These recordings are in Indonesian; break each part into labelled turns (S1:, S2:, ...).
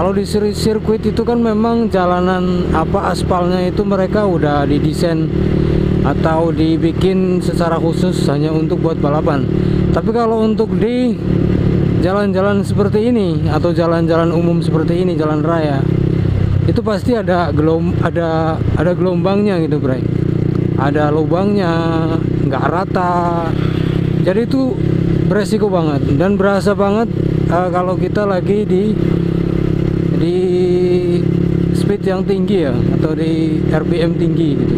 S1: Kalau di sirkuit itu kan memang jalanan aspalnya itu mereka udah didesain atau dibikin secara khusus hanya untuk buat balapan. Tapi kalau untuk di jalan-jalan seperti ini atau jalan-jalan umum seperti ini, jalan raya, itu pasti ada gelombangnya gitu, Bray. Ada lubangnya, nggak rata. Jadi itu beresiko banget dan berasa banget kalau kita lagi di speed yang tinggi ya, atau di RPM tinggi gitu.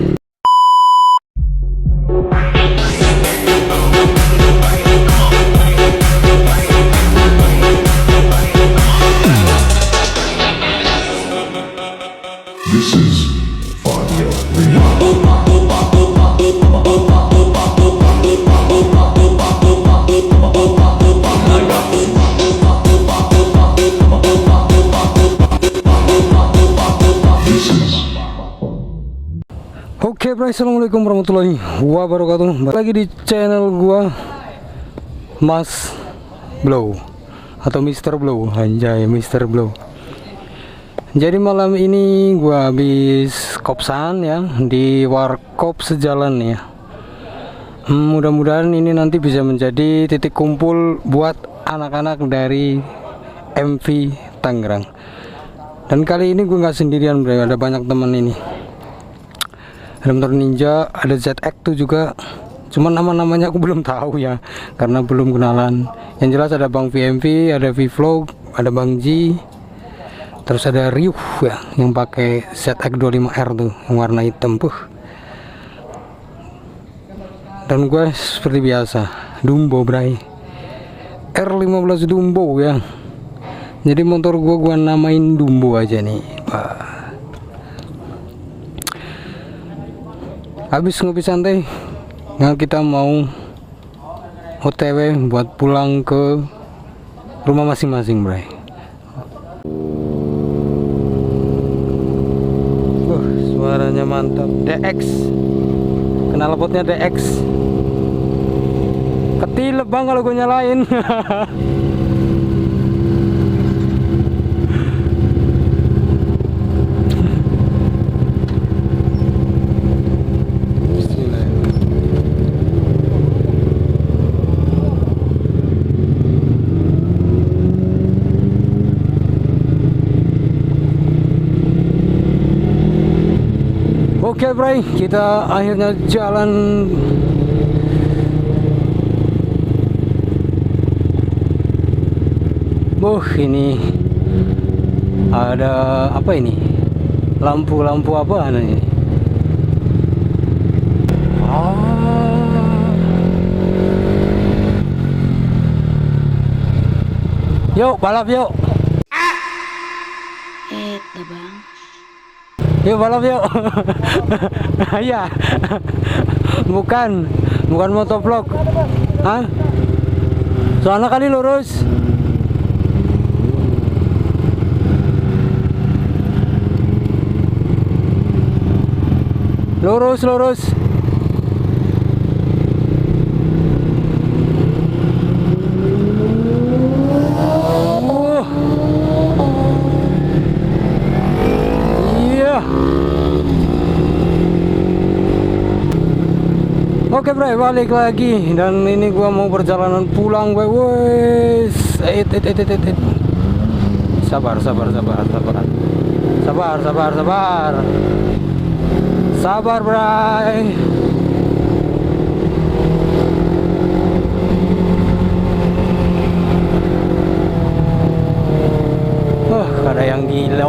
S2: This is Fabio.
S1: Oke, bro, assalamualaikum warahmatullahi wabarakatuh. Balik lagi di channel gua, Mas Blow atau Mr. Blow, anjay, Mr. Blow. Jadi malam ini gua habis kopsan ya di warkop sejalan ya. Mudah-mudahan ini nanti bisa menjadi titik kumpul buat anak-anak dari MV Tangerang. Dan kali ini gue nggak sendirian, bro, ada banyak teman ini. Ada motor Ninja, ada ZX2 juga. Cuman nama-namanya aku belum tahu ya, karena belum kenalan. Yang jelas ada Bang VMV, ada V-Vlog, ada Bang G. Terus ada Ryuh ya, yang pakai ZX25R tuh, yang warna hitam puh. Dan gue seperti biasa, Dumbo, bray. R15 Dumbo ya. Jadi motor gue namain Dumbo aja nih. Habis ngopi santai, nah kita mau OTW buat pulang ke rumah masing-masing, bray. Suaranya mantap. DX, knalpotnya DX. Ketilep bang kalau gue nyalain. Oke, bray, kita akhirnya jalan. Ini ada apa ini? Lampu-lampu apa ini? Yuk, balap yuk.
S3: Bang.
S1: Yuk balap yuk. Iya. Bukan motovlog. Hah? Soalnya kali lurus. Lurus. Oke, bro, balik lagi dan ini gua mau perjalanan pulang, wes. Sabar, bray. Ada yang gila.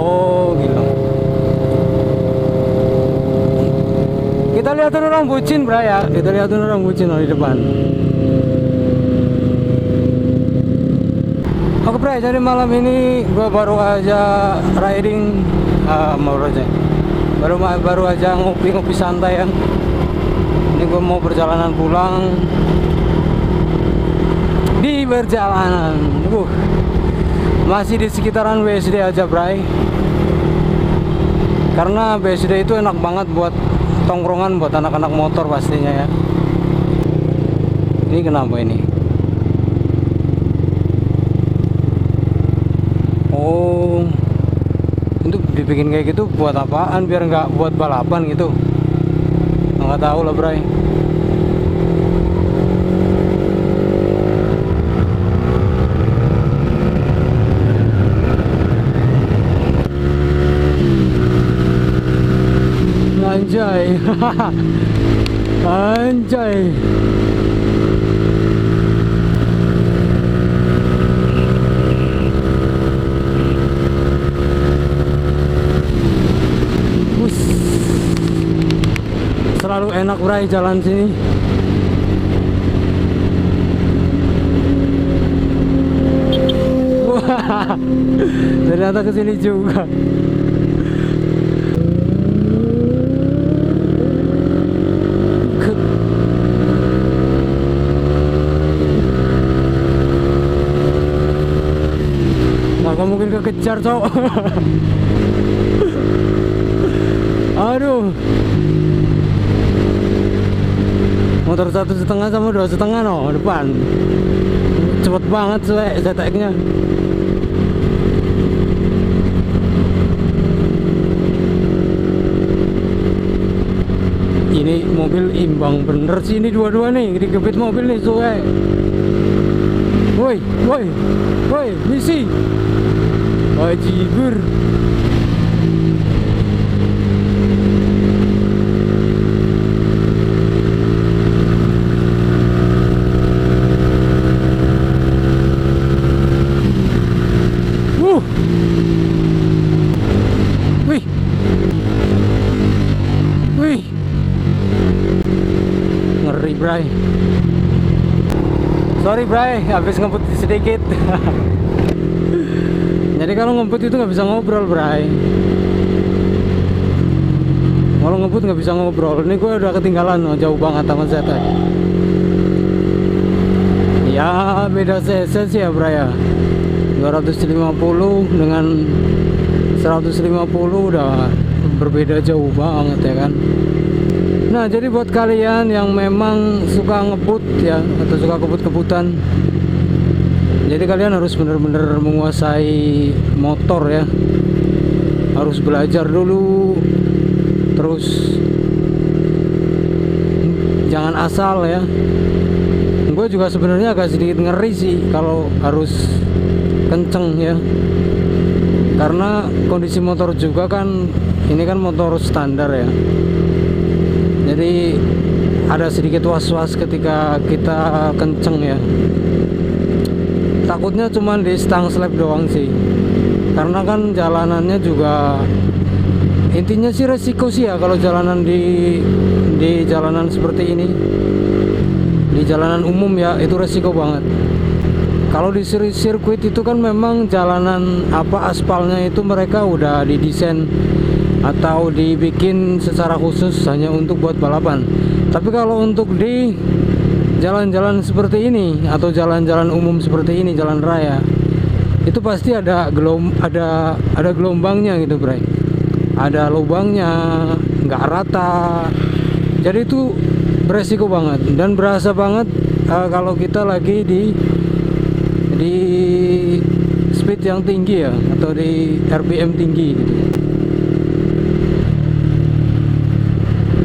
S1: Kita lihatin orang bucin, bro ya. Kita lihatin orang bucin di depan. Oke, bro, jadi malam ini gua baru aja riding, baru aja ngopi santai ya. Ini gua mau perjalanan pulang. Di perjalanan, masih di sekitaran BSD aja, bray. Karena BSD itu enak banget buat tongkrongan, buat anak-anak motor pastinya ya. Ini kenapa ini? Oh, dibikin kayak gitu buat apaan, biar nggak buat balapan gitu. Nggak tahu lah bray. Anjay. Anjay. Selalu enak bray jalan sini. Wah, ternyata kesini juga. Nggak mungkin kekejar cowok. Aduh, motor 1,5 sama 2,5 no depan, cepet banget zeteknya. Ini mobil imbang bener sih, ini dua-dua nih dikepit mobil nih suwe. Woi, woi, woi, misi, bajigur. Wih, wih, ngeri bray. Sorry bray, habis ngebut sedikit. Jadi kalau ngebut itu nggak bisa ngobrol bray. Kalau ngebut nggak bisa ngobrol. Ini gue udah ketinggalan, jauh banget sama ZT. Ya beda cc sih ya bray ya. 250 dengan 150 udah berbeda jauh banget ya kan. Nah jadi buat kalian yang memang suka ngebut ya, atau suka kebut-kebutan, jadi kalian harus bener-bener menguasai motor ya. Harus belajar dulu, terus jangan asal ya. Gue juga sebenarnya agak sedikit ngeri sih kalau harus kenceng ya, karena kondisi motor juga kan, ini kan motor standar ya. Jadi ada sedikit was-was ketika kita kenceng ya. Takutnya cuma di stang slap doang sih, karena kan jalanannya juga, intinya sih resiko sih ya kalau jalanan di jalanan seperti ini, di jalanan umum ya, itu resiko banget. Kalau di sirkuit itu kan memang jalanan aspalnya itu mereka udah didesain atau dibikin secara khusus hanya untuk buat balapan. Tapi kalau untuk di jalan-jalan seperti ini atau jalan-jalan umum seperti ini, jalan raya, itu pasti ada gelombangnya gitu bray. Ada lubangnya, nggak rata. Jadi itu beresiko banget dan berasa banget kalau kita lagi di speed yang tinggi ya, atau di RPM tinggi gitu.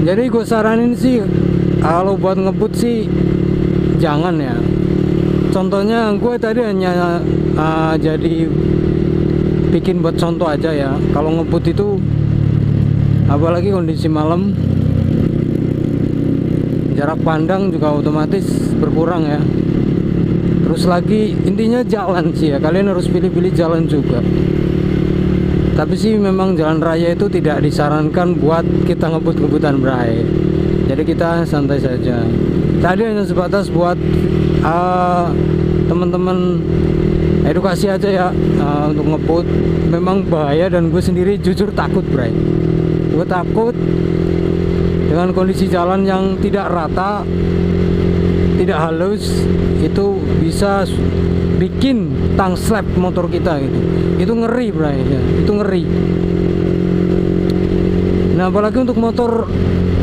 S1: Jadi gue saranin sih kalau buat ngebut sih jangan ya. Contohnya gue tadi hanya jadi bikin buat contoh aja ya. Kalau ngebut itu apalagi kondisi malam, jarak pandang juga otomatis berkurang ya. Terus lagi intinya jalan sih ya, kalian harus pilih-pilih jalan juga. Tapi sih memang jalan raya itu tidak disarankan buat kita ngebut-ngebutan bray. Jadi kita santai saja. Tadi hanya sebatas buat teman-teman edukasi aja ya, untuk ngebut. Memang bahaya dan gue sendiri jujur takut bray. Gue takut dengan kondisi jalan yang tidak rata, tidak halus, itu bisa bikin tang slap motor kita gitu. Itu ngeri bray ya, itu ngeri. Nah apalagi untuk motor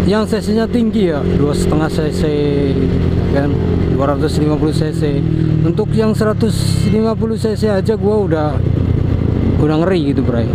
S1: yang cc-nya tinggi ya, 2,5 cc kan, 250 cc. Untuk yang 150 cc aja gua udah ngeri gitu bray.